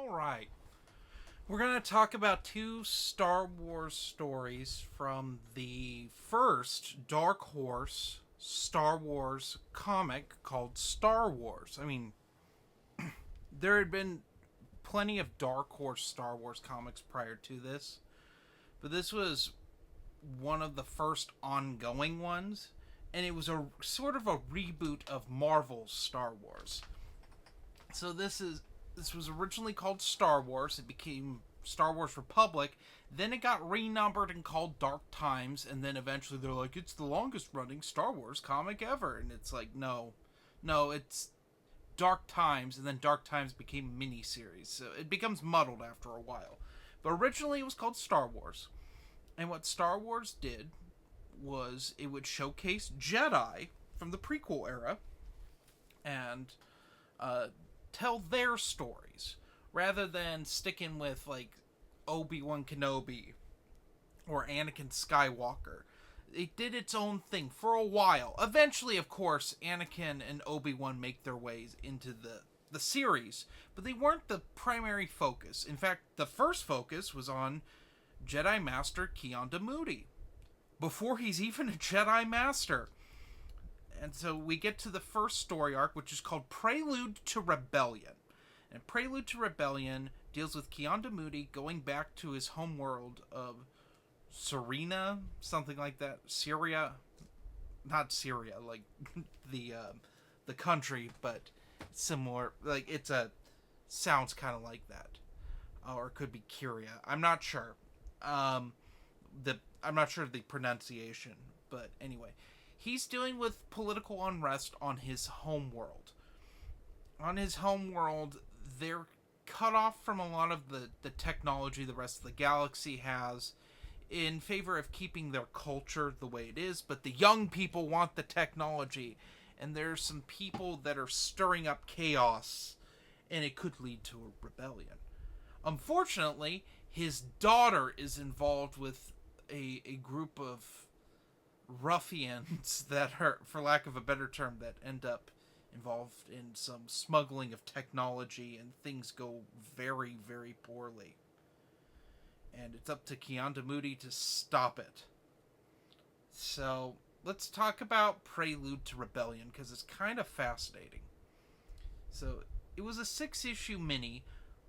Alright. We're going to talk about two Star Wars stories from the first Dark Horse Star Wars comic called Star Wars. I mean, there had been plenty of Dark Horse Star Wars comics prior to this, but this was one of the first ongoing ones, and it was a sort of a reboot of Marvel's Star Wars. So this was originally called Star Wars. It became Star Wars Republic. Then it got renumbered and called Dark Times, and then eventually they're like, it's the longest running Star Wars comic ever. And it's like, no, it's Dark Times, and then Dark Times became miniseries. So it becomes muddled after a while. But originally it was called Star Wars. And what Star Wars did was it would showcase Jedi from the prequel era and uh, tell their stories rather than sticking with like Obi-Wan Kenobi or Anakin Skywalker. It did its own thing for a while. Eventually, of course, Anakin and Obi-Wan make their ways into the series, but they weren't the primary focus. In fact, the first focus was on Jedi Master Keonda before he's even a Jedi Master. And so we get to the first story arc, which is called Prelude to Rebellion. And Prelude to Rebellion deals with Keonda going back to his homeworld of Serena, something like that. Syria, not Syria, like the country, but similar. Like it's a sounds kind of like that, or it could be Kyria. I'm not sure. I'm not sure of the pronunciation, but anyway, he's dealing with political unrest on his home world. On his home world, they're cut off from a lot of the technology the rest of the galaxy has in favor of keeping their culture the way it is, but the young people want the technology, and there's some people that are stirring up chaos, and it could lead to a rebellion. Unfortunately, his daughter is involved with a group of ruffians that are, for lack of a better term, that end up involved in some smuggling of technology, and things go very, very poorly. And it's up to Keonda to stop it. So let's talk about Prelude to Rebellion, because it's kind of fascinating. So it was a 6-issue mini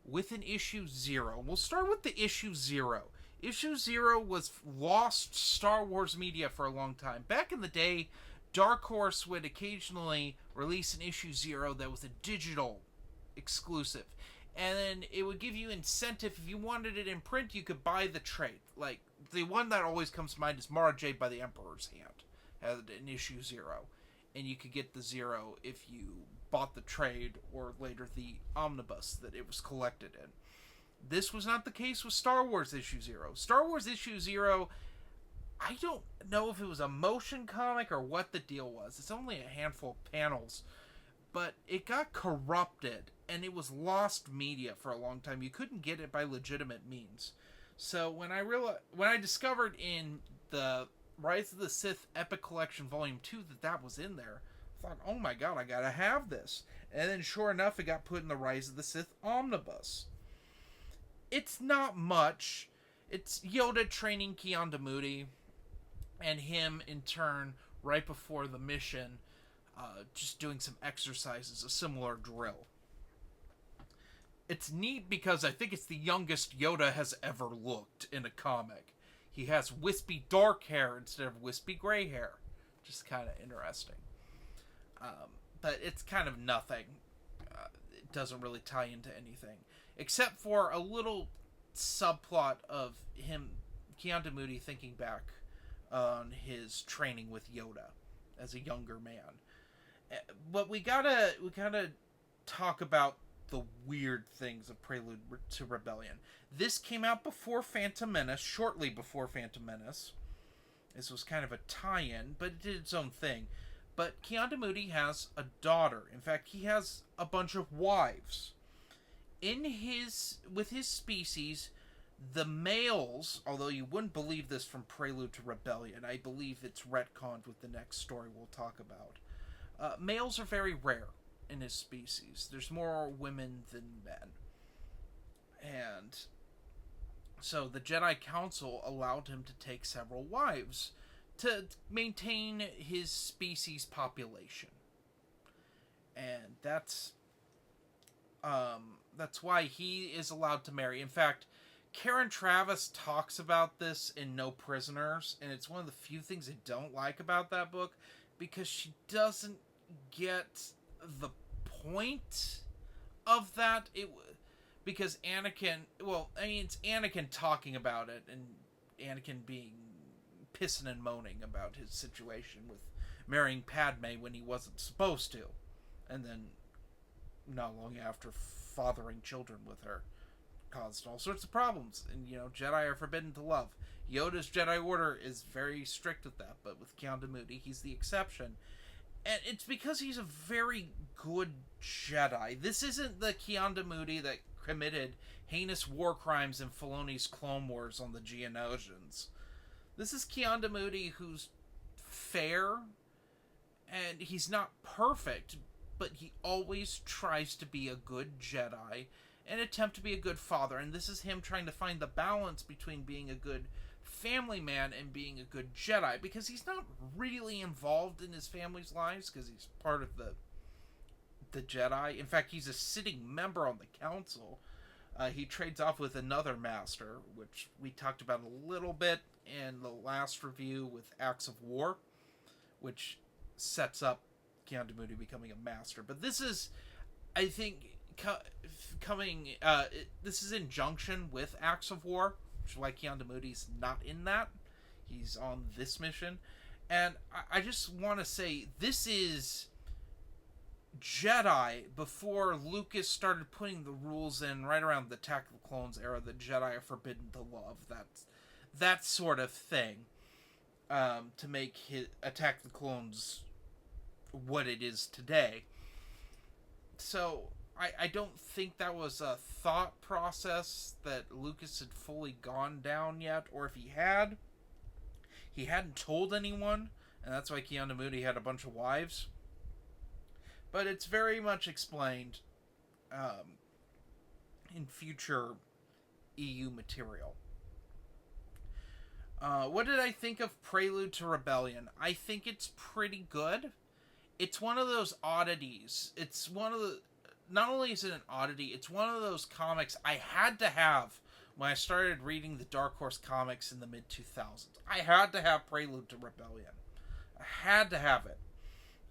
with an issue 0. We'll start with the issue 0. Issue 0 was lost Star Wars media for a long time. Back in the day, Dark Horse would occasionally release an issue 0 that was a digital exclusive. And then it would give you incentive. If you wanted it in print, you could buy the trade. Like, the one that always comes to mind is Mara Jade by the Emperor's Hand. Had an issue 0. And you could get the 0 if you bought the trade or later the omnibus that it was collected in. This was not the case with Star Wars issue 0. Star Wars issue 0, I don't know if it was a motion comic or what the deal was. It's only a handful of panels. But it got corrupted, and it was lost media for a long time. You couldn't get it by legitimate means. So when I discovered in the Rise of the Sith Epic Collection Volume 2 that was in there, I thought, oh my god, I gotta have this. And then sure enough, it got put in the Rise of the Sith Omnibus. It's not much. It's Yoda training Keonda and him in turn right before the mission, just doing some exercises, a similar drill. It's neat because I think it's the youngest Yoda has ever looked in a comic. He has wispy dark hair instead of wispy gray hair. Just kind of interesting. But it's kind of nothing. It doesn't really tie into anything. Except for a little subplot of him, Keonda thinking back on his training with Yoda as a younger man. But we gotta talk about the weird things of Prelude to Rebellion. This came out before Phantom Menace, shortly before Phantom Menace. This was kind of a tie-in, but it did its own thing. But Keonda has a daughter. In fact, he has a bunch of wives. With his species, the males, although you wouldn't believe this from Prelude to Rebellion, I believe it's retconned with the next story we'll talk about. Males are very rare in his species. There's more women than men. So the Jedi Council allowed him to take several wives to maintain his species population. And that's why he is allowed to marry. In fact, Karen Travis talks about this in No Prisoners, and it's one of the few things I don't like about that book because she doesn't get the point of that. Because Anakin, well, I mean, it's Anakin talking about it, and Anakin being pissing and moaning about his situation with marrying Padme when he wasn't supposed to, and then not long after fathering children with her caused all sorts of problems. And Jedi are forbidden to love. Yoda's Jedi Order is very strict with that, but with Keanu Moody, he's the exception. And it's because he's a very good Jedi. This isn't the Keanu Moody that committed heinous war crimes in Filoni's Clone Wars on the Geonosians. This is Keanu Moody who's fair, and he's not perfect, but he always tries to be a good Jedi and attempt to be a good father. And this is him trying to find the balance between being a good family man and being a good Jedi, because he's not really involved in his family's lives because he's part of the Jedi. In fact, he's a sitting member on the council. He trades off with another master, which we talked about a little bit in the last review with Acts of War, which sets up Keanu Moody becoming a master. But this is, I think, coming. This is in junction with Acts of War, which is why Keanu Moody's not in that. He's on this mission, and I just want to say this is Jedi before Lucas started putting the rules in right around the Attack of the Clones era that Jedi are forbidden to love. That sort of thing, to make Attack of the Clones what it is today. So I don't think that was a thought process that Lucas had fully gone down yet, or if he had, he hadn't told anyone, and that's why Keanu Moody had a bunch of wives. But it's very much explained in future EU material. What did I think of Prelude to Rebellion? I think it's pretty good. It's one of those oddities. It's one of the... Not only is it an oddity, it's one of those comics I had to have when I started reading the Dark Horse comics in the mid-2000s. I had to have Prelude to Rebellion. I had to have it.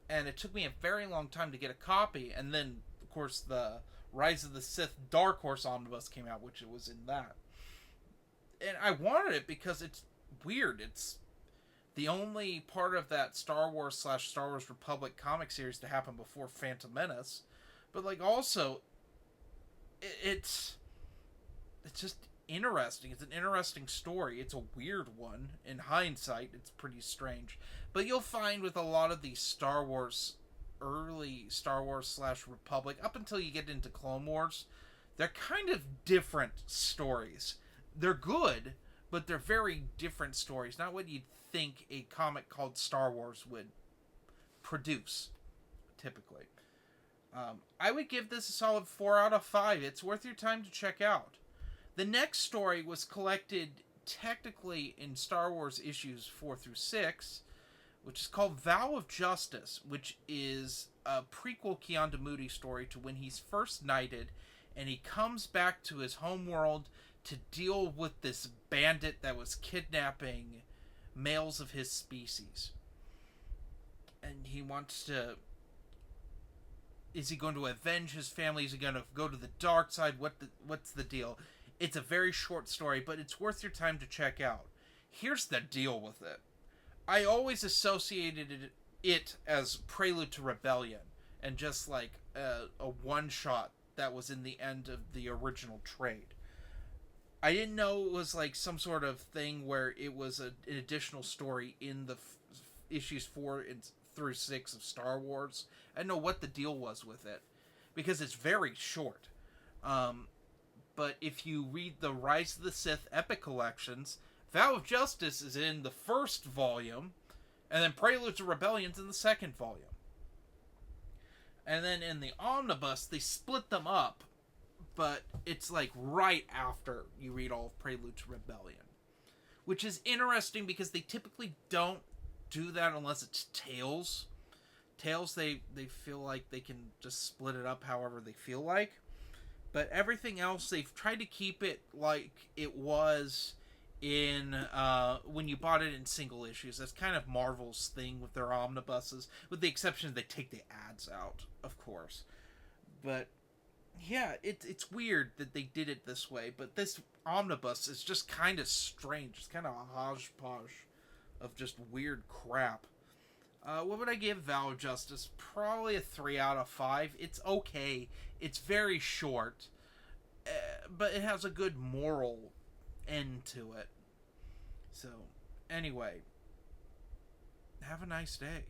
And it took me a very long time to get a copy, and then, of course, the Rise of the Sith Dark Horse Omnibus came out, which it was in that. And I wanted it because it's weird. It's the only part of that Star Wars / Star Wars Republic comic series to happen before Phantom Menace. But, also, it's just interesting. It's an interesting story. It's a weird one. In hindsight, it's pretty strange. But you'll find with a lot of these Star Wars, early Star Wars / Republic, up until you get into Clone Wars, they're kind of different stories. They're good, but they're very different stories. Not what you'd think a comic called Star Wars would produce, typically. I would give this a solid 4 out of 5. It's worth your time to check out. The next story was collected technically in Star Wars issues 4 through 6, which is called Vow of Justice, which is a prequel Keanu Moody story to when he's first knighted, and he comes back to his home world to deal with this bandit that was kidnapping males of his species. And he wants to... Is he going to avenge his family? Is he going to go to the dark side? What's the deal? It's a very short story, but it's worth your time to check out. Here's the deal with it. I always associated it as Prelude to Rebellion, and just like a one-shot that was in the end of the original trade. I didn't know it was like some sort of thing where it was an additional story in the issues 4 through 6 of Star Wars. I didn't know what the deal was with it, because it's very short. But if you read the Rise of the Sith Epic Collections, Vow of Justice is in the first volume, and then Prelude to Rebellion's in the second volume. And then in the omnibus, they split them up but it's like right after you read all of Prelude to Rebellion, which is interesting because they typically don't do that unless it's Tales. Tales, they feel like they can just split it up however they feel like. But everything else, they've tried to keep it like it was in when you bought it in single issues. That's kind of Marvel's thing with their omnibuses, with the exception they take the ads out, of course. But yeah, it's weird that they did it this way. But this omnibus is just kind of strange. It's kind of a hodgepodge of just weird crap. What would I give Vow of Justice? Probably a 3 out of 5. It's okay. It's very short, but it has a good moral end to it. So, anyway, have a nice day.